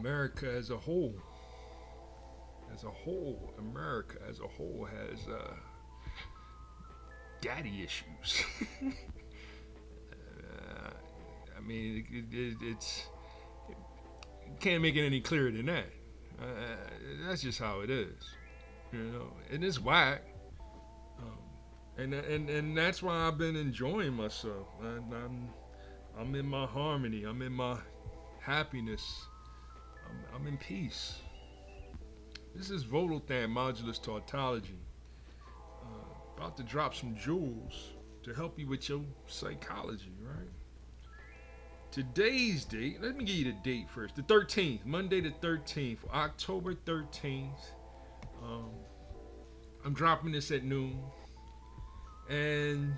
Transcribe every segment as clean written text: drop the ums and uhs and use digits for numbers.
America America as a whole has daddy issues. I mean, it's can't make it any clearer than that. Uh, that's just how it is, and it's whack. Um, and that's why I've been enjoying myself. I'm in my harmony. I'm in my happiness. I'm in peace. This is Volothan Modulus Tautology. About to drop some jewels to help you with your psychology, right? Today's date, let me give you the date first. The 13th, Monday the 13th, October 13th. Um, I'm dropping this at noon. And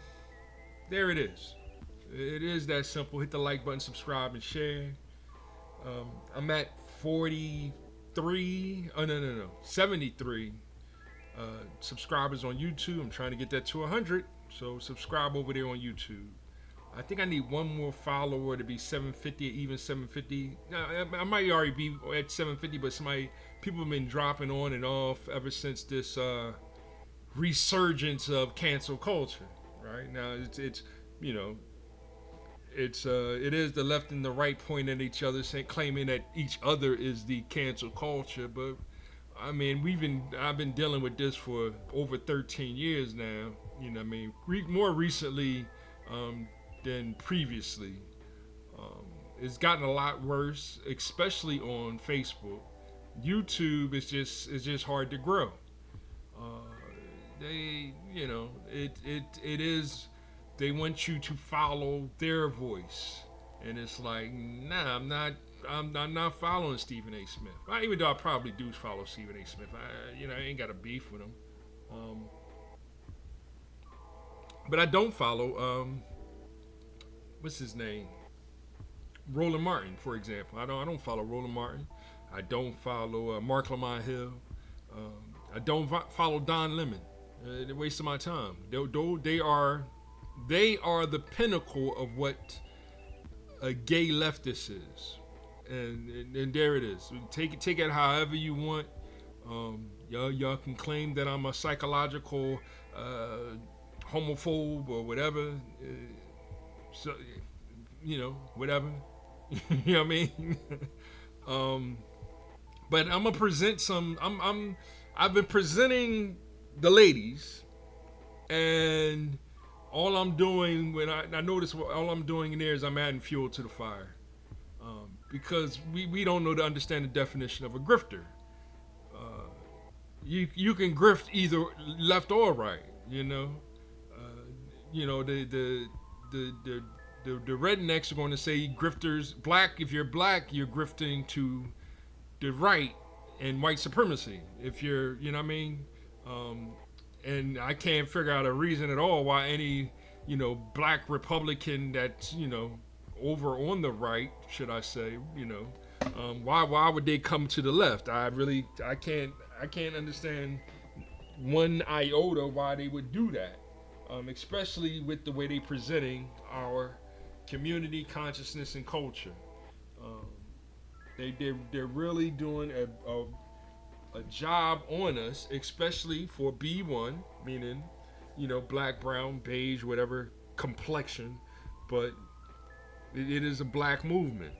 there it is. It is that simple. Hit the like button, subscribe, and share. I'm at 43. Oh, no. 73 subscribers on YouTube. I'm trying to get that to 100. So subscribe over there on YouTube. I think I need one more follower to be 750 or even 750. I might already be at 750, but people have been dropping on and off ever since this resurgence of cancel culture. Right now, it's you know it is the left and the right pointing at each other, saying, claiming that each other is the cancel culture. But I mean, I've been dealing with this for over 13 years now. I mean, more recently than previously. It's gotten a lot worse, especially on Facebook. YouTube is just hard to grow. Uh, it is. They want you to follow their voice, and it's like, nah, I'm not following Stephen A. Smith. Even though I probably do follow Stephen A. Smith, I ain't got a beef with him. Um, but I don't follow what's his name, Roland Martin, for example. I don't follow Roland Martin. I don't follow Mark Lamont Hill. I don't follow Don Lemon. They're wasting my time. They are the pinnacle of what a gay leftist is, and there it is. Take it however you want. Y'all can claim that I'm a psychological homophobe or whatever. So whatever. You know what I mean? um, but I'm gonna present some. I've been presenting the ladies, and all I'm doing when I notice all I'm doing in there is I'm adding fuel to the fire, because we don't know to understand the definition of a grifter. Uh, you can grift either left or right. The rednecks are going to say grifters black. If you're black, you're grifting to the right and white supremacy. If you're, you know what I mean. And I can't figure out a reason at all why any, black Republican that's, over on the right, should I say, why would they come to the left? I can't understand one iota why they would do that, especially with the way they presenting our community consciousness and culture. Um, they're really doing a job on us, especially for B1, meaning, black, brown, beige, whatever complexion, but it is a black movement.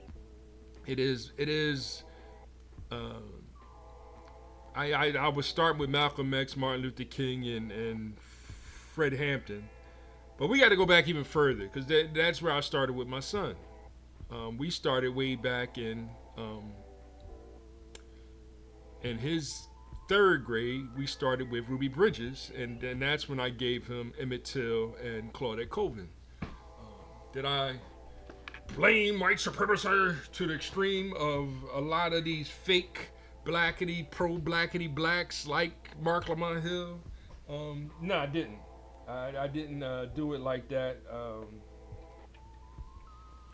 It is. Uh, I would start with Malcolm X, Martin Luther King, and Fred Hampton, but we got to go back even further because that's where I started with my son. We started way back in his third grade. We started with Ruby Bridges, and that's when I gave him Emmett Till and Claudette Colvin. Did I blame white supremacy to the extreme of a lot of these fake blackity, pro-blackity blacks like Mark Lamont Hill? No, I didn't. I didn't do it like that.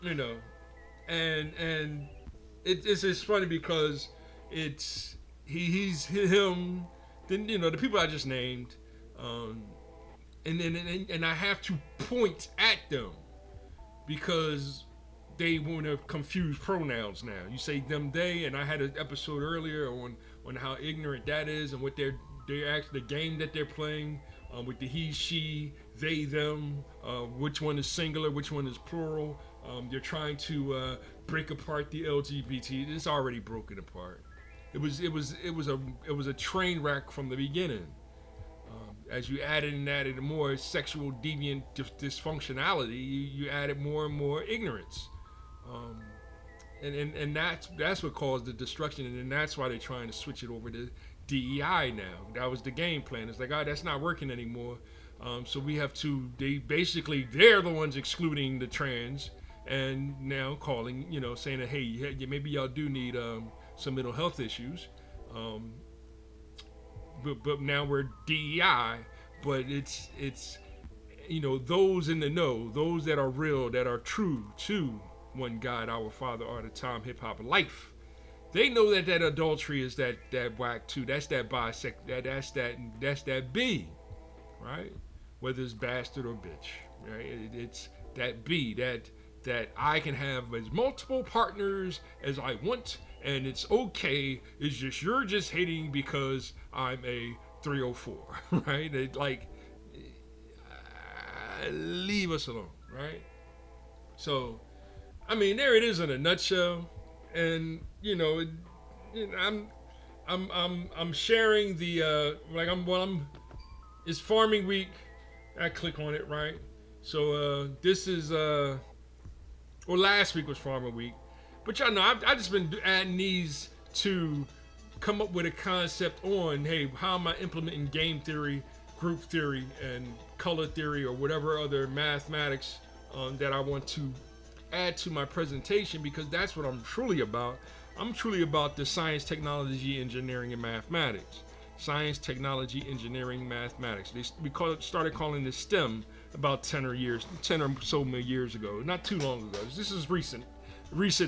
You know, and it's just funny because he's him. Then the people I just named, and I have to point at them because they want to confuse pronouns now. You say them, they, and I had an episode earlier on how ignorant that is and what they're actually the game that they're playing with the he, she, they, them, which one is singular, which one is plural. They're trying to break apart the LGBT. It's already broken apart. It was a train wreck from the beginning. As you added more sexual deviant dysfunctionality, you added more and more ignorance. And that's what caused the destruction, and that's why they're trying to switch it over to DEI now. That was the game plan. It's like, that's not working anymore. So we have to. They're the ones excluding the trans, and now calling, saying that, hey, maybe y'all do need some mental health issues. But now we're DEI, but it's those in the know, those that are real, that are true to one God, our Father, all the time, hip hop life. They know that adultery is that whack too. That's that bisect. That's that B, right? Whether it's bastard or bitch, right? It's that B, that I can have as multiple partners as I want, and it's okay. It's just you're just hating because I'm a 304, right? Leave us alone, right? So, I mean, there it is in a nutshell, and I'm sharing the it's farming week. I click on it, right? So this is last week was farming week, but y'all know I just been adding these to come up with a concept on, hey, how am I implementing game theory, group theory, and color theory, or whatever other mathematics that I want to add to my presentation, because that's what I'm truly about. I'm truly about the science, technology, engineering, and mathematics. Science, technology, engineering, mathematics. We started calling this STEM about 10 or so years ago. Not too long ago. This is recent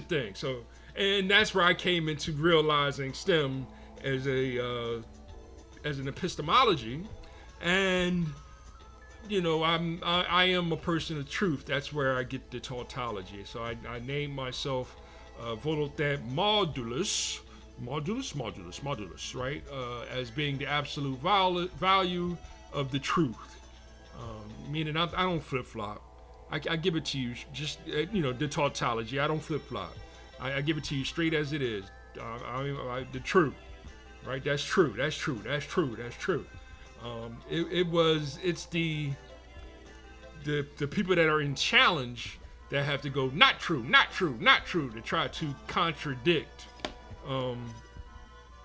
thing. So, and that's where I came into realizing STEM as an epistemology, and I am a person of truth. That's where I get the tautology. So I named myself Voltaire Modulus, right? As being the absolute value of the truth. Meaning I don't flip-flop. I give it to you just, the tautology. I don't flip-flop. I give it to you straight as it is. The truth, right? That's true. It's the people that are in challenge that have to go not true to try to contradict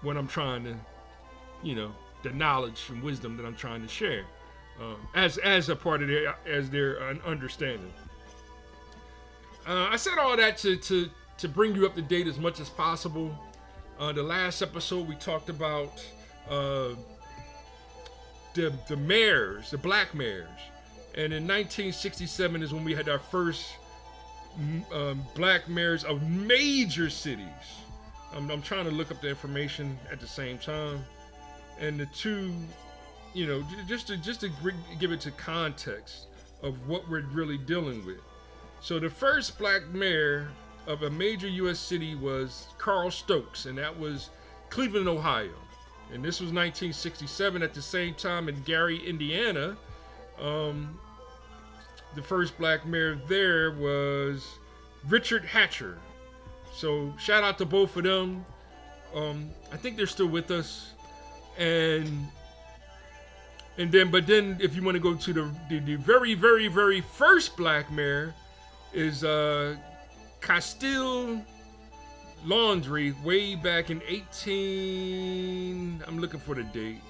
what I'm trying to, the knowledge and wisdom that I'm trying to share as a part of their understanding. I said all that to bring you up to date as much as possible. The last episode we talked about the mayors, the black mayors. And in 1967 is when we had our first black mayors of major cities. I'm trying to look up the information at the same time. And the two, just to give it to context of what we're really dealing with. So the first black mayor of a major U.S. city was Carl Stokes, and that was Cleveland, Ohio. And this was 1967. At the same time in Gary, Indiana, the first black mayor there was Richard Hatcher. So shout out to both of them. I think they're still with us. And then if you want to go to the very, very, very first black mayor is Castile Laundry, way back in I'm looking for the date,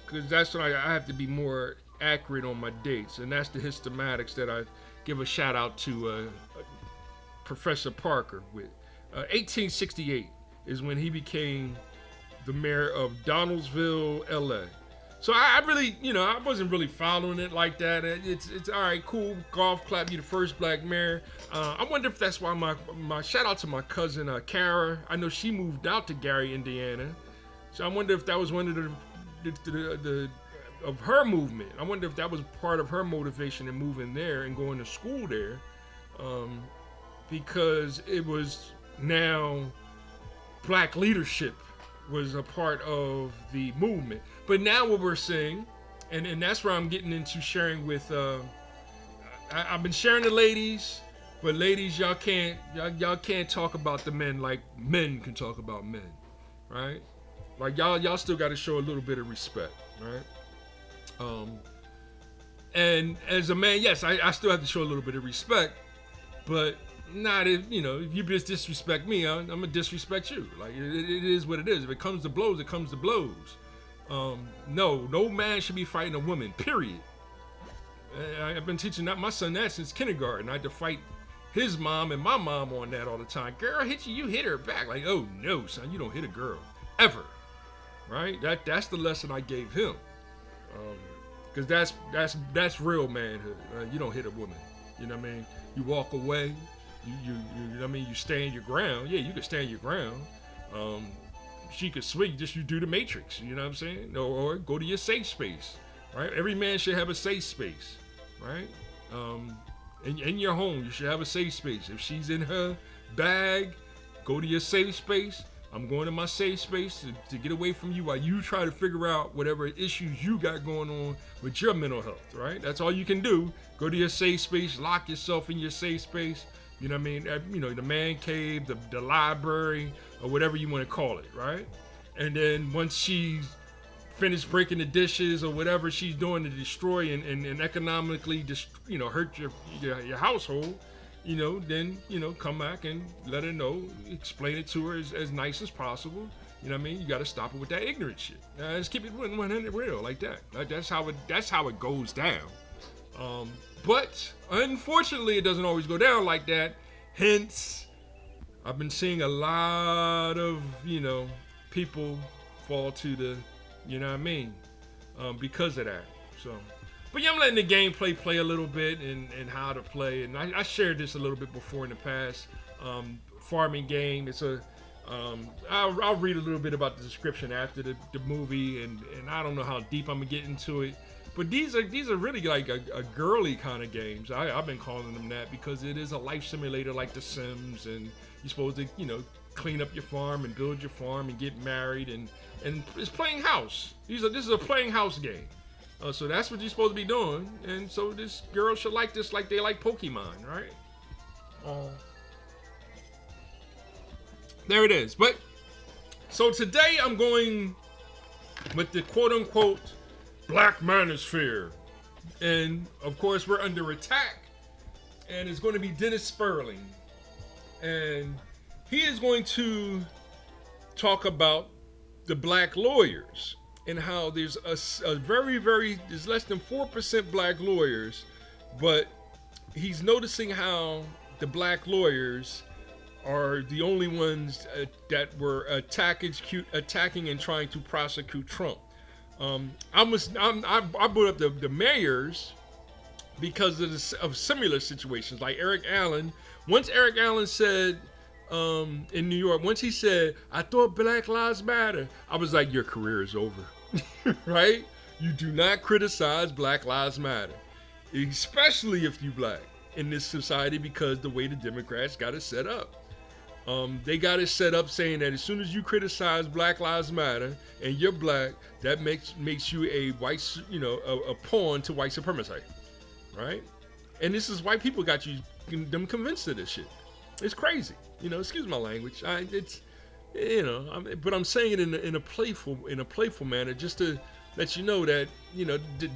because that's when I have to be more accurate on my dates, and that's the hystematics that I give a shout out to Professor Parker with. 1868 is when he became the mayor of Donaldsonville, LA. So I really, I wasn't really following it like that. It's all right, cool, golf clap, you the first black mayor. I wonder if that's why my shout out to my cousin Kara. I know she moved out to Gary, Indiana. So I wonder if that was one of the of her movement. I wonder if that was part of her motivation in moving there and going to school there. because it was now black leadership was a part of the movement. But now what we're seeing, and that's where I'm getting into sharing with. I've been sharing the ladies, but ladies, y'all can't talk about the men like men can talk about men, right? Like y'all still got to show a little bit of respect, right? And as a man, yes, I still have to show a little bit of respect, but not if if you just disrespect me, I'm gonna disrespect you. Like it is what it is. If it comes to blows, it comes to blows. No man should be fighting a woman. Period. I've been teaching my son that since kindergarten. I had to fight his mom and my mom on that all the time. Girl hit you, you hit her back. Like, oh no, son, you don't hit a girl ever, right? That's the lesson I gave him, because that's real manhood. You don't hit a woman. You know what I mean? You walk away. You know what I mean? You stand your ground. Yeah, you can stand your ground. She could swing, just you do the matrix. You know what I'm saying? Or go to your safe space, right? Every man should have a safe space, right? In your home, you should have a safe space. If she's in her bag, go to your safe space. I'm going to my safe space to get away from you while you try to figure out whatever issues you got going on with your mental health, right? That's all you can do. Go to your safe space, lock yourself in your safe space. You know what I mean? The man cave, the library, or whatever you want to call it, right? And then once she's finished breaking the dishes or whatever she's doing to destroy and economically hurt your household, then come back and let her know, explain it to her as nice as possible. You know what I mean? You got to stop it with that ignorant shit. Let's keep it 100 real like that. That's how it goes down. But unfortunately, it doesn't always go down like that. Hence, I've been seeing a lot of people fall to the because of that. So, but yeah, I'm letting the gameplay play a little bit and how to play. And I shared this a little bit before in the past. Farming game. It's I'll read a little bit about the description after the movie, and I don't know how deep I'm gonna get into it. But these are really like a girly kind of games. I've been calling them that because it is a life simulator like The Sims, and you're supposed to clean up your farm and build your farm and get married, and it's playing house. This is a playing house game. So that's what you're supposed to be doing, and so this girl should like this like they like Pokemon, right? There it is. But so today I'm going with the quote-unquote Black Manosphere, and of course we're under attack, and it's going to be Dennis Sperling, and he is going to talk about the black lawyers and how there's a there's less than 4% black lawyers, but he's noticing how the black lawyers are the only ones that were attacking and trying to prosecute Trump. I brought up the mayors because of similar situations, like Eric Allen. Once Eric Allen said in New York, once he said, "I thought Black Lives Matter," I was like, your career is over, right? You do not criticize Black Lives Matter, especially if you black in this society, because the way the Democrats got it set up. They got it set up saying that as soon as you criticize Black Lives Matter and you're black, that makes you a white, a pawn to white supremacy, right? And this is white people got them convinced of this shit. It's crazy, Excuse my language. But I'm saying it in a playful manner, just to let you know that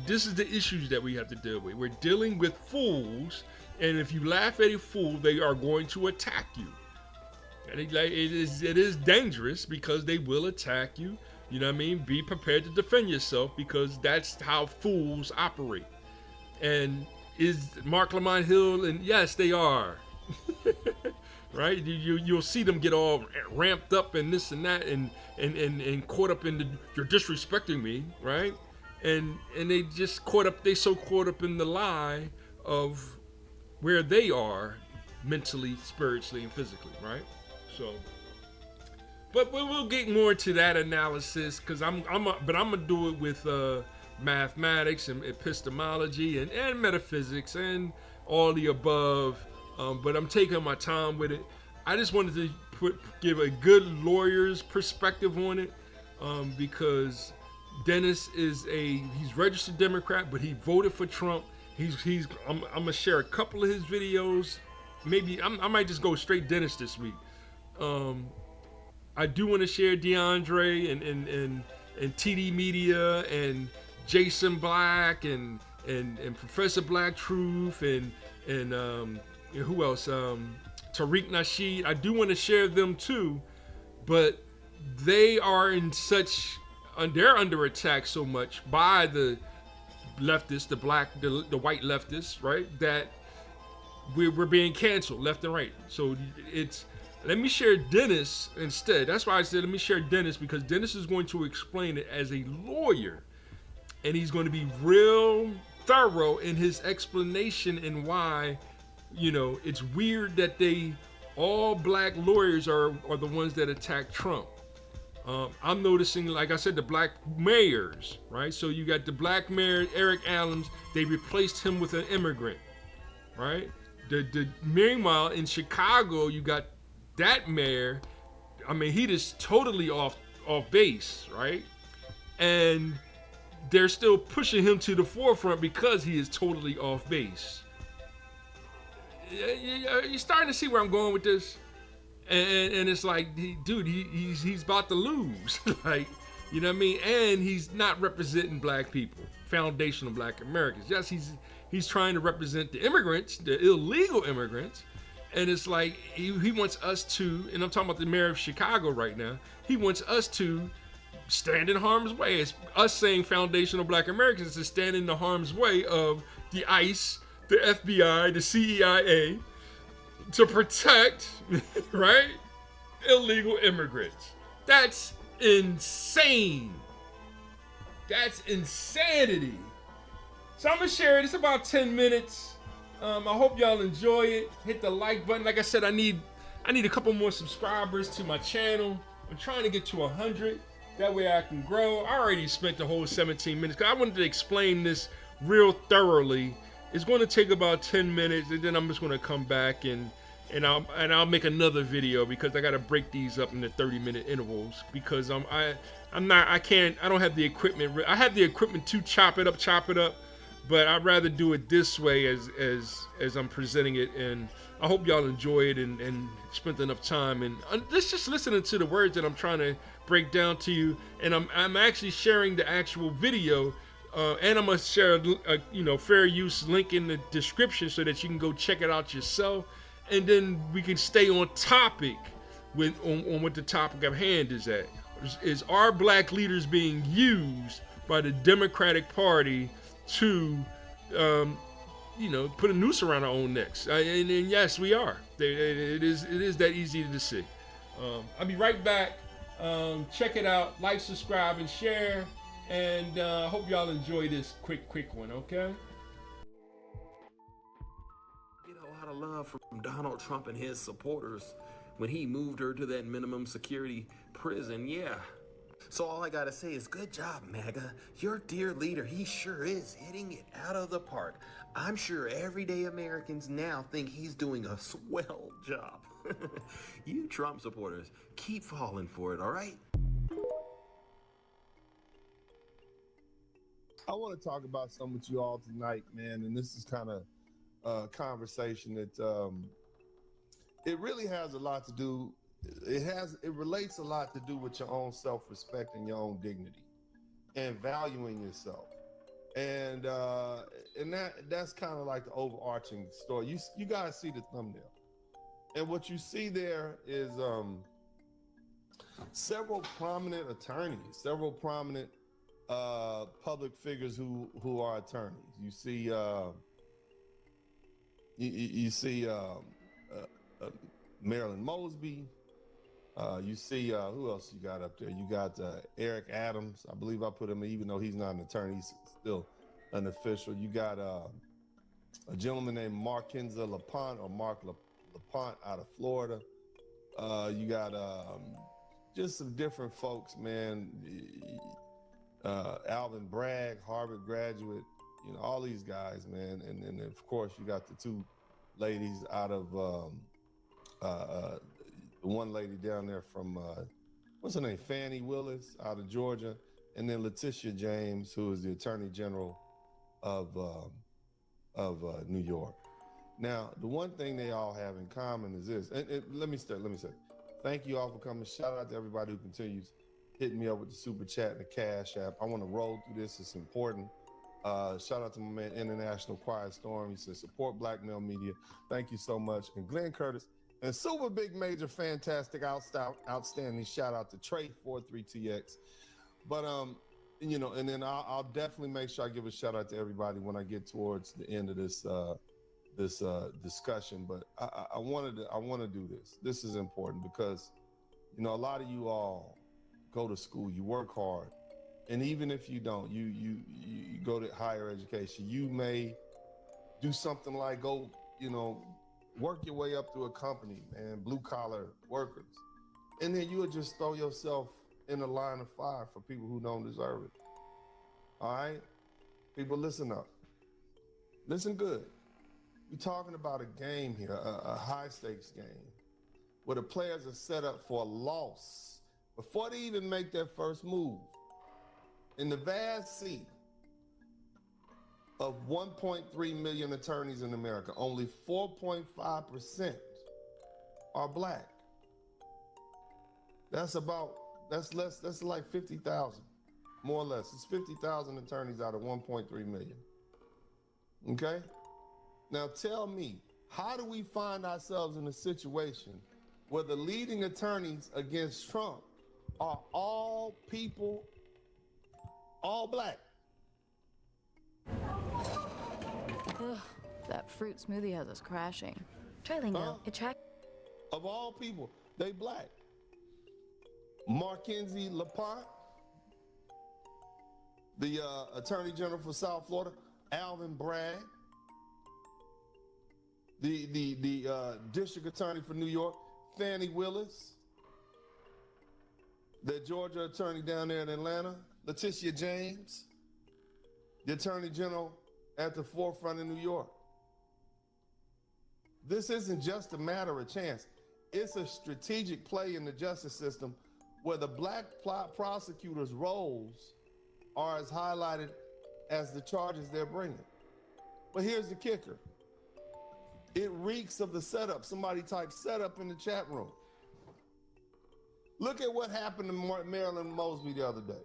this is the issues that we have to deal with. We're dealing with fools, and if you laugh at a fool, they are going to attack you. And it is dangerous because they will attack you. You know what I mean? Be prepared to defend yourself, because that's how fools operate. And is Mark Lamont Hill? And yes, they are. Right? You'll see them get all ramped up and this and that and caught up in you're disrespecting me, right? And they just so caught up in the lie of where they are mentally, spiritually, and physically, right? So, but we'll get more into that analysis, because I'm gonna do it with mathematics and epistemology and metaphysics and all the above but I'm taking my time with it. I just wanted to give a good lawyer's perspective on it, because Dennis is he's registered Democrat, but he voted for Trump. I'm gonna share a couple of his videos. Maybe I might just go straight Dennis this week. Um, I do want to share DeAndre and TD Media and Jason Black and Professor Black Truth and who else? Tariq Nasheed. I do want to share them too, but they are in such they're under attack so much by the leftists, the white leftists, right? That we're being canceled left and right. So it's let me share Dennis instead. That's why I said let me share Dennis, because Dennis is going to explain it as a lawyer, and he's going to be real thorough in his explanation and why, it's weird that all black lawyers are the ones that attack Trump. I'm noticing, like I said, the black mayors, right? So you got the black mayor, Eric Adams, they replaced him with an immigrant, right? Meanwhile, in Chicago, you got that mayor, he just totally off base, right? And they're still pushing him to the forefront because he is totally off base. You're starting to see where I'm going with this, and it's like, dude, he's about to lose, like, you know what I mean? And he's not representing black people, foundational black Americans. Yes, he's trying to represent the immigrants, the illegal immigrants, and it's like he wants us to, and I'm talking about the mayor of Chicago right now. He wants us to stand in harm's way. It's us saying foundational black Americans to stand in the harm's way of the ICE, the FBI, the CIA, to protect, right, illegal immigrants. That's insane. That's insanity. So I'm gonna share it. It's about 10 minutes. I hope y'all enjoy it. Hit the like button. Like I said, I need a couple more subscribers to my channel. I'm trying to get to 100. That way I can grow. I already spent the whole 17 minutes because I wanted to explain this real thoroughly. It's going to take about 10 minutes, and then I'm just going to come back and I'll make another video, because I got to break these up into 30-minute intervals, because I don't have the equipment. I have the equipment to chop it up, but I'd rather do it this way as I'm presenting it. And I hope y'all enjoy it and spent enough time and just listening to the words that I'm trying to break down to you. And I'm actually sharing the actual video. And I'm gonna share a fair use link in the description so that you can go check it out yourself, and then we can stay on topic on what the topic of hand is at. Is our black leaders being used by the Democratic Party to put a noose around our own necks? And yes, we are. It is that easy to see. I'll be right back. Check it out. Like, subscribe, and share. And hope y'all enjoy this quick one, okay? Get a lot of love from Donald Trump and his supporters when he moved her to that minimum security prison, yeah. So all I gotta say is good job, MAGA. Your dear leader, he sure is hitting it out of the park. I'm sure everyday Americans now think he's doing a swell job. You Trump supporters, keep falling for it, all right? I want to talk about something with you all tonight, man, and this is kind of a conversation that it really has a lot to do. It relates a lot to do with your own self-respect and your own dignity and valuing yourself, and that's kind of like the overarching story. You guys see the thumbnail, and what you see there is several prominent attorneys, several prominent public figures who are attorneys. You see you see Marilyn Mosby. You see who else you got up there? You got Eric Adams. I believe I put him, even though he's not an attorney, he's still an official. You got a gentleman named Marquinza LaPont, or Mark LaPont, out of Florida. You got just some different folks, man. Alvin Bragg, Harvard graduate, all these guys, man. And of course, you got the two ladies out of one lady down there from what's her name, Fannie Willis out of Georgia, and then Letitia James, who is the Attorney General of New York. Now, the one thing they all have in common is this. And let me say, thank you all for coming. Shout out to everybody who continues hitting me up with the super chat and the cash app. I want to roll through this. It's important. Shout out to my man International Quiet Storm. He says support Black male media. Thank you so much. And Glenn Curtis and super big major fantastic outstanding shout out to Trey 43TX. But you know, and then I'll definitely make sure I give a shout out to everybody when I get towards the end of this discussion. But I want to do this. This is important because, you know, a lot of you all go to school, you work hard, and even if you don't, you go to higher education, you may do something like go, you know, work your way up through a company, man, blue collar workers, and then you would just throw yourself in the line of fire for people who don't deserve it. All right, people, listen up, listen good. We're talking about a game here, a high stakes game, where the players are set up for a loss before they even make their first move. In the vast sea of 1.3 million attorneys in America, only 4.5% are Black. That's like 50,000, more or less. It's 50,000 attorneys out of 1.3 million. Okay? Now tell me, how do we find ourselves in a situation where the leading attorneys against Trump are all people, all Black? Ugh, that fruit smoothie has us crashing. Trilingual. Of all people, they Black. Mackenzie LaPont, the Attorney General for South Florida, Alvin Bragg, the District Attorney for New York, Fannie Willis, the Georgia Attorney down there in Atlanta, Letitia James, the Attorney General at the forefront in New York. This isn't just a matter of chance. It's a strategic play in the justice system where the Black prosecutors' roles are as highlighted as the charges they're bringing. But here's the kicker. It reeks of the setup. Somebody typed setup in the chat room. Look at what happened to Marilyn Mosby the other day.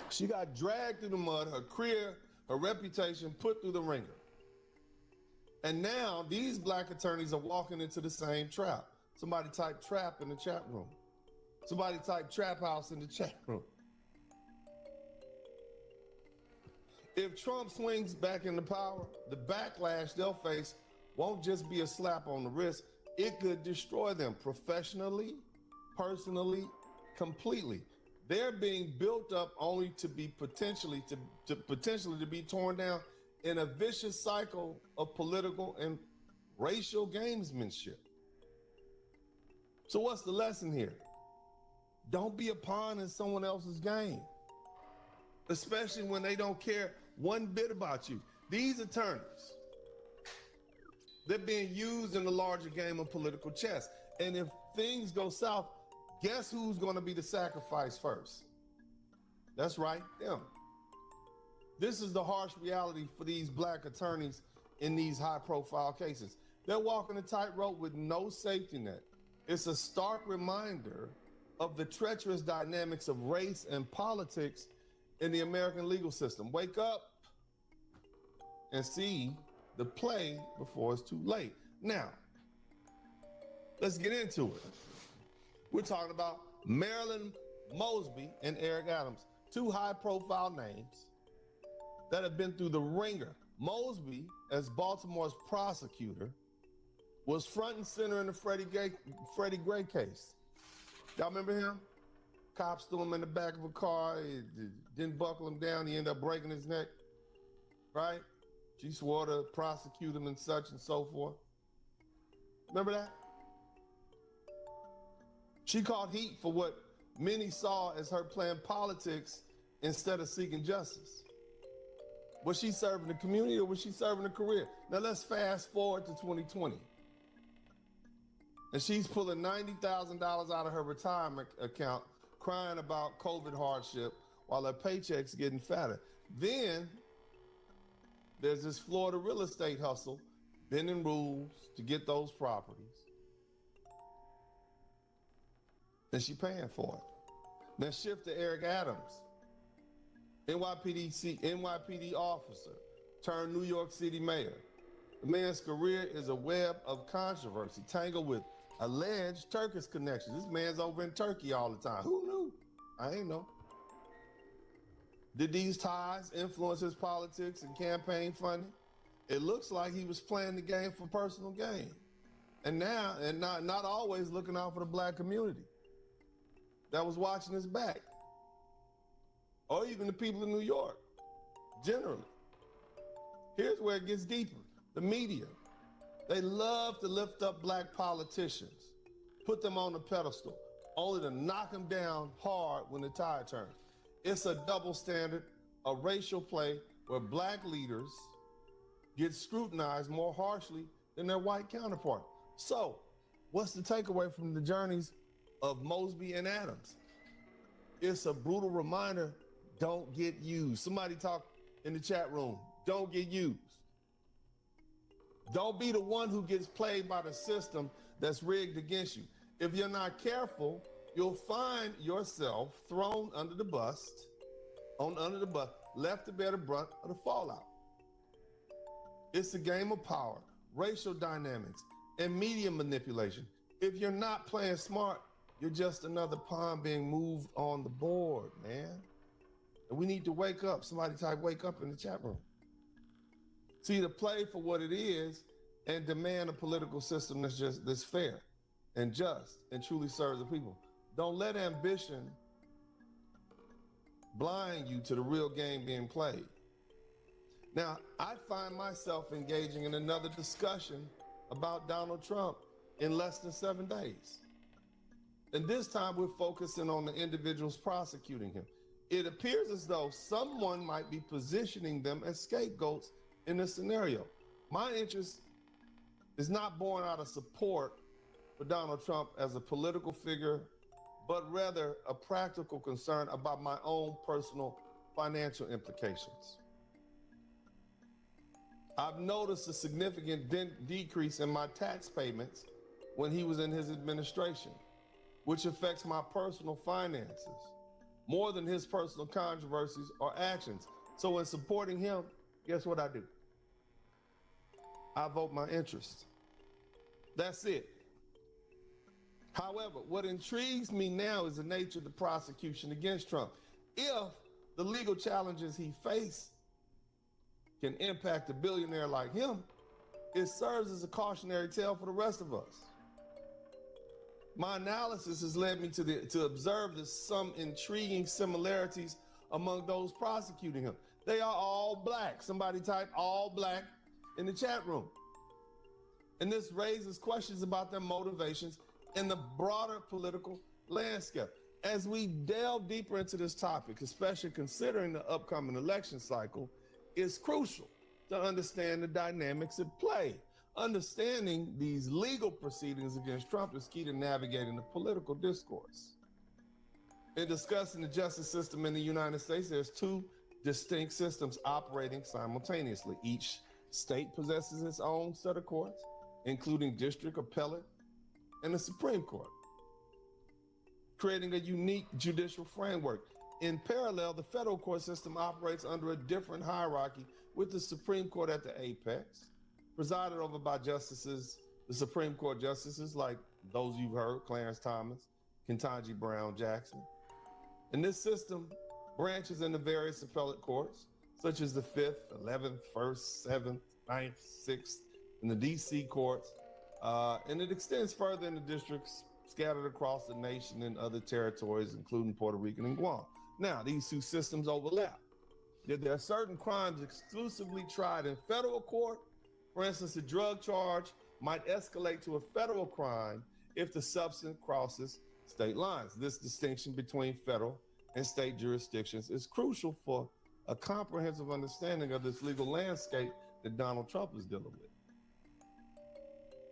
She got dragged through the mud, her career, her reputation put through the ringer. And now these Black attorneys are walking into the same trap. Somebody typed trap in the chat room. Somebody typed trap house in the chat room. If Trump swings back into power, the backlash they'll face won't just be a slap on the wrist. It could destroy them professionally, personally, completely. They're being built up only to be potentially to be torn down in a vicious cycle of political and racial gamesmanship. So what's the lesson here? Don't be a pawn in someone else's game, especially when they don't care one bit about you. These attorneys, they're being used in the larger game of political chess. And if things go south, guess who's going to be the sacrifice first? That's right, them. This is the harsh reality for these Black attorneys in these high-profile cases. They're walking a tightrope with no safety net. It's a stark reminder of the treacherous dynamics of race and politics in the American legal system. Wake up and see the play before it's too late. Now, let's get into it. We're talking about Marilyn Mosby and Eric Adams, two high-profile names that have been through the ringer. Mosby, as Baltimore's prosecutor, was front and center in the Freddie Gray case. Y'all remember him? Cops threw him in the back of a car, he didn't buckle him down, he ended up breaking his neck, right? She swore to prosecute him and such and so forth. Remember that? She caught heat for what many saw as her playing politics instead of seeking justice. Was she serving the community or was she serving a career? Now let's fast forward to 2020. And she's pulling $90,000 out of her retirement account, crying about COVID hardship while her paycheck's getting fatter. Then there's this Florida real estate hustle, bending rules to get those properties. And she paying for it. Then shift to Eric Adams, NYPD officer, turned New York City mayor. The man's career is a web of controversy, tangled with alleged Turkish connections. This man's over in Turkey all the time. Who knew? I ain't know. Did these ties influence his politics and campaign funding? It looks like he was playing the game for personal gain. And not always looking out for the black community that was watching his back. Or even the people in New York, generally. Here's where it gets deeper. The media. They love to lift up black politicians, put them on a pedestal, only to knock them down hard when the tide turns. It's a double standard, a racial play where black leaders get scrutinized more harshly than their white counterpart. So, what's the takeaway from the journeys of Mosby and Adams? It's a brutal reminder, don't get used. Somebody talk in the chat room, don't get used. Don't be the one who gets played by the system that's rigged against you. If you're not careful, you'll find yourself thrown under the bus, left to bear the brunt of the fallout. It's a game of power, racial dynamics, and media manipulation. If you're not playing smart, you're just another pawn being moved on the board, man. And we need to wake up. Somebody type wake up in the chat room. See, to play for what it is and demand a political system that's fair and just and truly serves the people. Don't let ambition blind you to the real game being played. Now, I find myself engaging in another discussion about Donald Trump in less than 7 days. And this time we're focusing on the individuals prosecuting him. It appears as though someone might be positioning them as scapegoats in this scenario. My interest is not born out of support for Donald Trump as a political figure, but rather a practical concern about my own personal financial implications. I've noticed a significant decrease in my tax payments when he was in his administration, which affects my personal finances more than his personal controversies or actions. So in supporting him, guess what I do? I vote my interest. That's it. However, what intrigues me now is the nature of the prosecution against Trump. If the legal challenges he faced can impact a billionaire like him, it serves as a cautionary tale for the rest of us. My analysis has led me to observe some intriguing similarities among those prosecuting him. They are all black. Somebody type all black in the chat room. And this raises questions about their motivations in the broader political landscape. As we delve deeper into this topic, especially considering the upcoming election cycle, it's crucial to understand the dynamics at play. Understanding these legal proceedings against Trump is key to navigating the political discourse. In discussing the justice system in the United States, there's two distinct systems operating simultaneously. Each state possesses its own set of courts, including district, appellate, and the Supreme Court, creating a unique judicial framework. In parallel, the federal court system operates under a different hierarchy, with the Supreme Court at the apex, presided over by justices, the Supreme Court justices like those you've heard, Clarence Thomas, Ketanji Brown Jackson. And this system branches into various appellate courts, such as the 5th, 11th, 1st, 7th, 9th, 6th, and the DC courts. And it extends further into districts scattered across the nation and other territories, including Puerto Rico and Guam. Now, these two systems overlap. There are certain crimes exclusively tried in federal court. For instance, a drug charge might escalate to a federal crime if the substance crosses state lines. This distinction between federal and state jurisdictions is crucial for a comprehensive understanding of this legal landscape that Donald Trump is dealing with.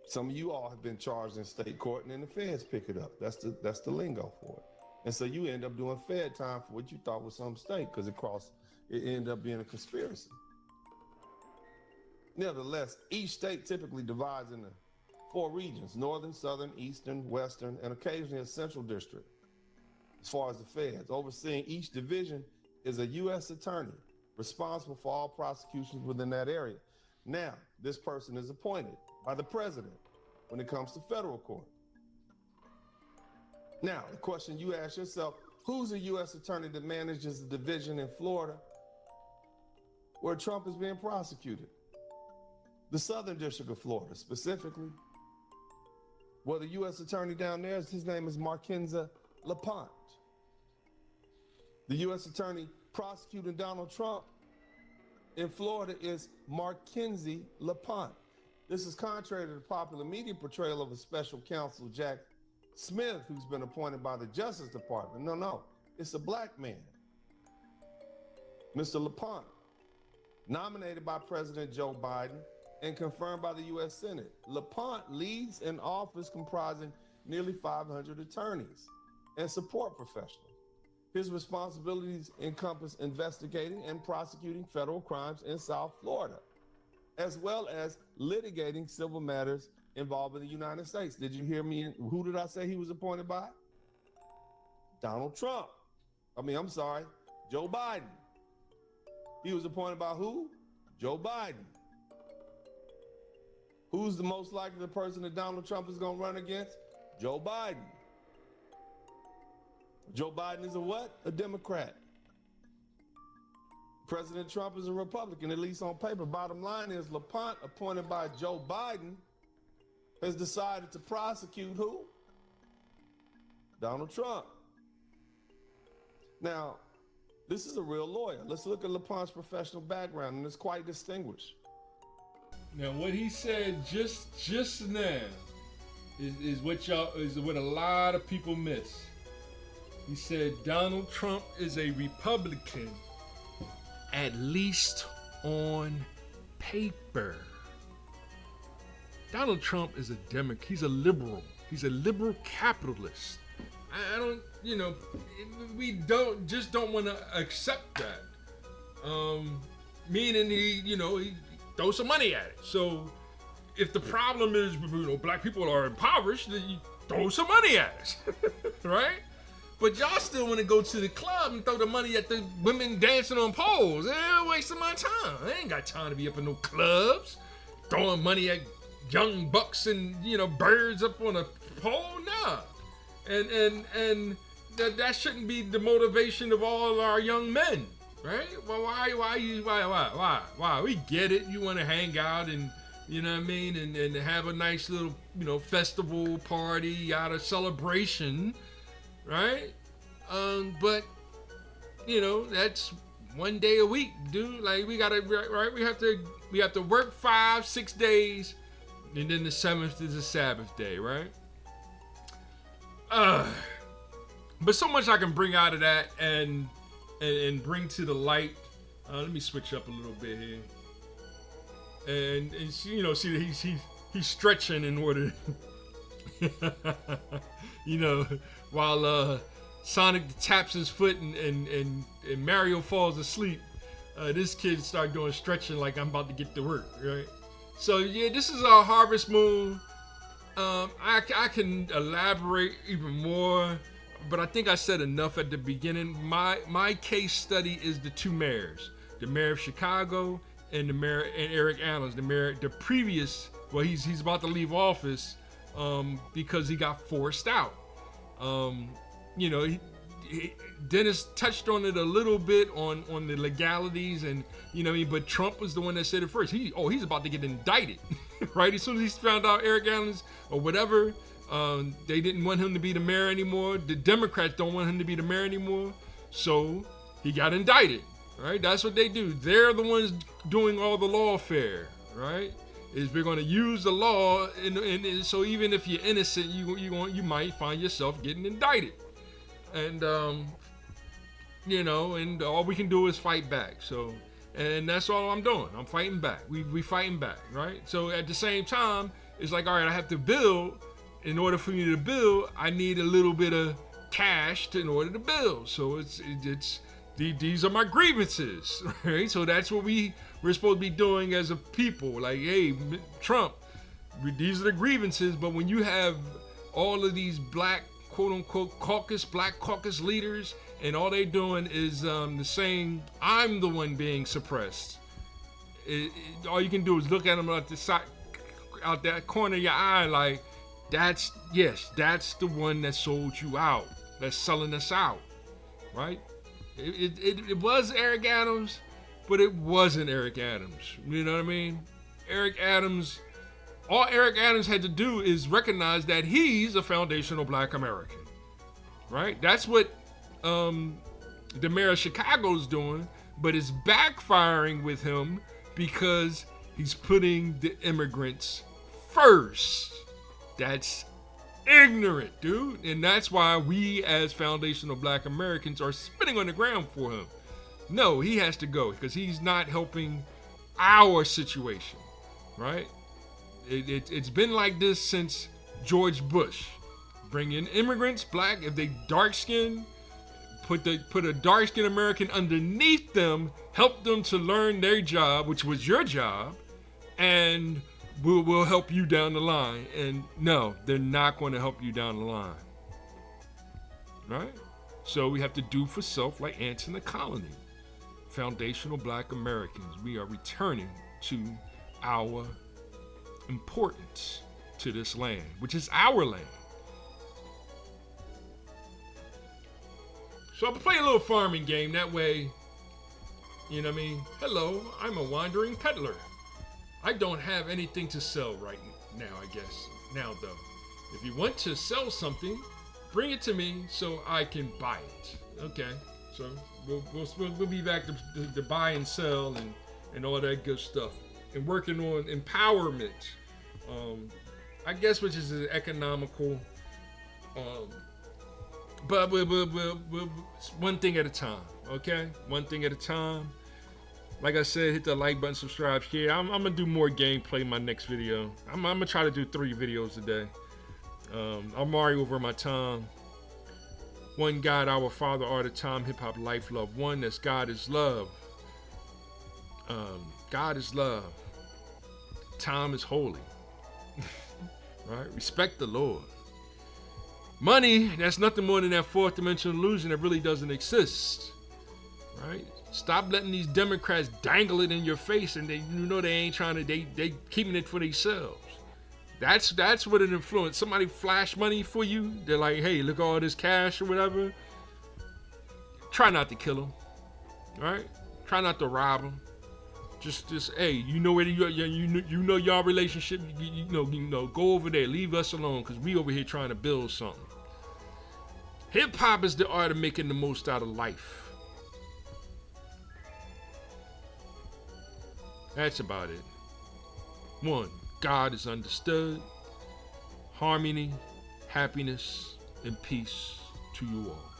Some of you all have been charged in state court, and then the feds pick it up. That's the lingo for it. And so you end up doing Fed time for what you thought was some state, because it ended up being a conspiracy. Nevertheless, each state typically divides into 4 regions: northern, southern, eastern, western, and occasionally a central district. As far as the feds, overseeing each division is a U.S. attorney responsible for all prosecutions within that area. Now, this person is appointed by the president when it comes to federal court. Now, the question you ask yourself, who's a U.S. attorney that manages the division in Florida where Trump is being prosecuted? The Southern District of Florida, specifically. Well, the U.S. attorney down there, his name is Marquinza LaPont. The U.S. attorney prosecuting Donald Trump in Florida is Marquinzi LaPont. This is contrary to the popular media portrayal of a special counsel, Jack Smith, who's been appointed by the Justice Department. No, it's a black man. Mr. LaPont, nominated by President Joe Biden and confirmed by the U.S. Senate. LaPont leads an office comprising nearly 500 attorneys and support professionals. His responsibilities encompass investigating and prosecuting federal crimes in South Florida, as well as litigating civil matters involving the United States. Did you hear me? Who did I say he was appointed by? Donald Trump. Joe Biden. He was appointed by who? Joe Biden. Who's the most likely the person that Donald Trump is going to run against? Joe Biden. Joe Biden is a what? A Democrat. President Trump is a Republican, at least on paper. Bottom line is LaPont, appointed by Joe Biden, has decided to prosecute who? Donald Trump. Now, this is a real lawyer. Let's look at LaPont's professional background, and it's quite distinguished. Now, what he said just now is what a lot of people miss. He said Donald Trump is a Republican, at least on paper. Donald Trump is a Democrat. He's a liberal. He's a liberal capitalist. I don't, we don't want to accept that. Meaning he throws some money at it. So if the problem is, black people are impoverished, then you throw some money at us, right? But y'all still want to go to the club and throw the money at the women dancing on poles. They're wasting my time. I ain't got time to be up in no clubs throwing money at young bucks and birds up on a pole. Nah, and that shouldn't be the motivation of all our young men, right? Well, why? We get it. You want to hang out and and have a nice little festival party, celebration. Right? But that's one day a week, dude. Like we have to work 5-6 days, and then the 7th is a Sabbath day, right? But so much I can bring out of that and bring to the light. Let me switch up a little bit here. And see that he's stretching in order while Sonic taps his foot and Mario falls asleep, this kid start doing stretching like I'm about to get to work, right? So yeah, this is our Harvest Moon. I can elaborate even more, but I think I said enough at the beginning. My case study is the 2 mayors, the mayor of Chicago and the mayor and Eric Adams, the previous. Well, he's about to leave office because he got forced out. Dennis touched on it a little bit on the legalities and but Trump was the one that said it first. He's about to get indicted, right? As soon as he found out Eric Adams or whatever, they didn't want him to be the mayor anymore. The Democrats don't want him to be the mayor anymore, so he got indicted, right? That's what they do. They're the ones doing all the lawfare, right? Is we're going to use the law, and so even if you're innocent, you might find yourself getting indicted. And and all we can do is fight back. So, and that's all I'm doing. I'm fighting back. We fighting back, right? So at the same time, it's like, all right, I have to build. In order for me to build, I need a little bit of cash in order to build. So these are my grievances, right? So that's what we're supposed to be doing as a people. Like, hey, Trump, these are the grievances. But when you have all of these black, quote unquote, black caucus leaders, and all they doing is saying, I'm the one being suppressed. All you can do is look at them out the side, out that corner of your eye, like, that's the one that sold you out. That's selling us out, right? It was Eric Adams, but it wasn't Eric Adams. You know what I mean? All Eric Adams had to do is recognize that he's a foundational black American, right? That's what the mayor of Chicago's doing, but it's backfiring with him because he's putting the immigrants first. That's ignorant, dude. And that's why we as foundational black Americans are spitting on the ground for him. No, he has to go because he's not helping our situation, right? It's been like this since George Bush. Bring in immigrants, black, if they dark skinned, put a dark skinned American underneath them, help them to learn their job, which was your job, and we'll help you down the line. And no, they're not going to help you down the line. Right? So we have to do for self like ants in the colony. Foundational black Americans, we are returning to our importance to this land, which is our land. So I'll play a little farming game. That way, you know what I mean? Hello, I'm a wandering peddler. I don't have anything to sell right now, I guess. Now, though, if you want to sell something, bring it to me so I can buy it. Okay, so we'll be back to buy and sell and all that good stuff. And working on empowerment, I guess, which is an economical, but we'll one thing at a time, okay? One thing at a time. Like I said, hit the like button, subscribe here. I'm gonna do more gameplay in my next video. I'm gonna try to do 3 videos a day. I'm already over my time. One God, our Father, art of time, hip hop, life, love. One, that's God is love. God is love. Time is holy. Right? Respect the Lord. Money, that's nothing more than that 4th dimensional illusion that really doesn't exist. Right? Stop letting these Democrats dangle it in your face, and they ain't trying to. They keeping it for themselves. That's what it influence. Somebody flash money for you. They're like, hey, look at all this cash or whatever. Try not to kill them. All right? Try not to rob them. Just hey, you know where you know y'all relationship. You know, go over there. Leave us alone, because we over here trying to build something. Hip hop is the art of making the most out of life. That's about it. 1, God is understood. Harmony, happiness, and peace to you all.